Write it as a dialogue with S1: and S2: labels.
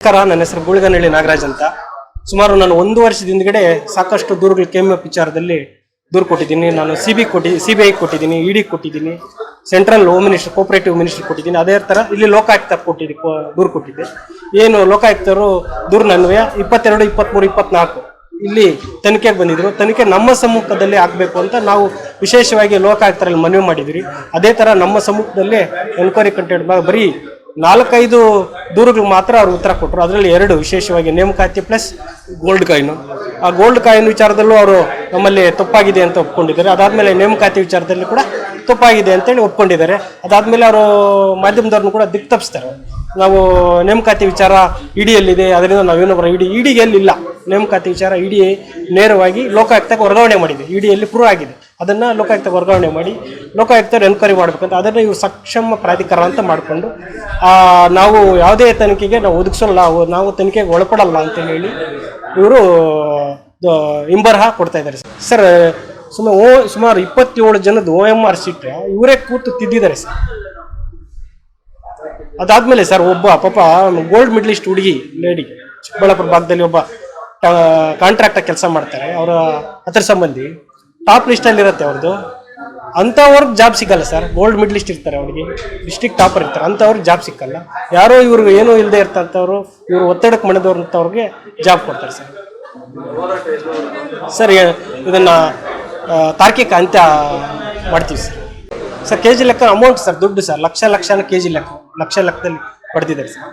S1: ನಮಸ್ಕಾರ, ನನ್ನ ಹೆಸರು ಗೂಳಿಗನಹಳ್ಳಿ ನಾಗರಾಜ್ ಅಂತ. ಸುಮಾರು ನಾನು 1 ವರ್ಷದ ಹಿಂದ್ಗಡೆ ಸಾಕಷ್ಟು ದೂರುಗಳು ಕೆಎಂಎಫ್ ವಿಚಾರದಲ್ಲಿ ದೂರು ಕೊಟ್ಟಿದ್ದೀನಿ. ನಾನು ಸಿಬಿಐ ಕೊಟ್ಟಿದ್ದೀನಿ, ಇಡಿ ಕೊಟ್ಟಿದ್ದೀನಿ, central home minister, cooperative minister ಕೊಟ್ಟಿದ್ದೀನಿ. ಅದೇ ತರ ಇಲ್ಲಿ ಲೋಕಾಯುಕ್ತ ದೂರು ಕೊಟ್ಟಿದ್ದೆ. ಏನು ಲೋಕಾಯುಕ್ತರು ದೂರಿನನ್ವಯ 22, 23, 24 ಇಲ್ಲಿ ತನಿಖೆಗೆ ಬಂದಿದ್ರು. ತನಿಖೆ ನಮ್ಮ ಸಮ್ಮುಖದಲ್ಲಿ ಆಗಬೇಕು ಅಂತ ನಾವು ವಿಶೇಷವಾಗಿ ಲೋಕಾಯುಕ್ತರಲ್ಲಿ ಮನವಿ ಮಾಡಿದ್ವಿ. ಅದೇ ತರ ನಮ್ಮ ಸಮ್ಮುಖದಲ್ಲೇ ಎನ್ಕ್ವೈರಿ ಕಂಟೆಂಟ್ ಬರೀ 4-5 ದೂರುಗಳು ಮಾತ್ರ ಅವ್ರು ಉತ್ತರ ಕೊಟ್ಟರು. ಅದರಲ್ಲಿ 2 ವಿಶೇಷವಾಗಿ ನೇಮಕಾತಿ ಪ್ಲಸ್ ಗೋಲ್ಡ್ ಕಾಯಿನು. ಆ ಗೋಲ್ಡ್ ಕಾಯಿನ್ ವಿಚಾರದಲ್ಲೂ ಅವರು ನಮ್ಮಲ್ಲಿ ತಪ್ಪಾಗಿದೆ ಅಂತ ಒಪ್ಕೊಂಡಿದ್ದಾರೆ. ಅದಾದಮೇಲೆ ನೇಮಕಾತಿ ವಿಚಾರದಲ್ಲಿ ಕೂಡ ತಪ್ಪಾಗಿದೆ ಅಂತೇಳಿ ಒಪ್ಕೊಂಡಿದ್ದಾರೆ. ಅದಾದಮೇಲೆ ಅವರು ಮಾಧ್ಯಮದವ್ರನ್ನು ಕೂಡ ದಿಕ್ತಪ್ಪಿಸ್ತಾರೆ. ನಾವು ನೇಮಕಾತಿ ವಿಚಾರ ಇಡಿಯಲ್ಲಿದೆ, ಅದರಿಂದ ನಾವೇನೋ ಇಡಿಗೆ ಎಲ್ಲಿಲ್ಲ. ನೇಮಕಾತಿ ವಿಚಾರ ಇಡಿ ನೇರವಾಗಿ ಲೋಕಾಯುಕ್ತಕ್ಕೆ ವರ್ಗಾವಣೆ ಮಾಡಿದೆ. ಇಡಿಯಲ್ಲಿ ಪ್ರೂವ್ ಆಗಿದೆ. ಅದನ್ನು ಲೋಕಾಯುಕ್ತಕ್ಕೆ ವರ್ಗಾವಣೆ ಮಾಡಿ ಲೋಕಾಯುಕ್ತರು ಎನ್ಕ್ವೈರಿ ಮಾಡಬೇಕಂತ ಅದನ್ನು ಇವರು ಸಕ್ಷಮ ಪ್ರಾಧಿಕಾರ ಅಂತ ಮಾಡಿಕೊಂಡು ನಾವು ಯಾವುದೇ ತನಿಖೆಗೆ ನಾವು ಒದಗಿಸಲ್ಲ, ನಾವು ತನಿಖೆಗೆ ಒಳಪಡಲ್ಲ ಅಂತ ಹೇಳಿ ಇವರು ಹಿಂಬರಹ ಕೊಡ್ತಾ ಇದ್ದಾರೆ. ಸರ್, ಸುಮಾರು 27 ಜನದ OMR ಶೀಟ್ ಇವರೇ ಕೂತು ತಿದ್ದಿದ್ದಾರೆ ಸರ್. ಅದಾದ್ಮೇಲೆ ಸರ್, ಒಬ್ಬ ಪಾಪ ಗೋಲ್ಡ್ ಮೆಡಲಿಸ್ಟ್ ಹುಡುಗಿ ಲೇಡಿ ಚಿಕ್ಕಬಳ್ಳಾಪುರ ಭಾಗದಲ್ಲಿ ಒಬ್ಬ ಕಾಂಟ್ರಾಕ್ಟ್ ಕೆಲಸ ಮಾಡ್ತಾರೆ. ಅವರ ಹತ್ರ ಸಂಬಂಧಿ ಟಾಪ್ ಲಿಸ್ಟಲ್ಲಿ ಇರುತ್ತೆ ಅವ್ರದ್ದು. ಅಂಥವ್ರಿಗೆ ಜಾಬ್ ಸಿಗಲ್ಲ ಸರ್. ಗೋಲ್ಡ್ ಮೆಡಲಿಸ್ಟ್ ಇರ್ತಾರೆ, ಅವ್ರಿಗೆ ಡಿಸ್ಟ್ರಿಕ್ಟ್ ಟಾಪರ್ ಇರ್ತಾರೆ, ಅಂಥವ್ರಿಗೆ ಜಾಬ್ ಸಿಕ್ಕಲ್ಲ. ಯಾರೋ ಇವ್ರಿಗೆ ಏನೂ ಇಲ್ಲದೆ ಇರ್ತಂಥವ್ರು, ಇವರು ಒತ್ತಡಕ್ಕೆ ಮಣಿದವ್ರಂಥವ್ರಿಗೆ ಜಾಬ್ ಕೊಡ್ತಾರೆ ಸರ್. ಸರ್, ಇದನ್ನು ತಾರ್ಕಿಕ ಅಂತ್ಯ ಮಾಡ್ತೀವಿ ಸರ್. ಸರ್, KG ಲೆಕ್ಕ ಅಮೌಂಟ್ ಸರ್, ದುಡ್ಡು ಸರ್, ಲಕ್ಷ ಲೆಕ್ಕನ KG ಲೆಕ್ಕ, ಲಕ್ಷ ಲೆಕ್ಕದಲ್ಲಿ ಪಡೆದಿದ್ದಾರೆ ಸರ್.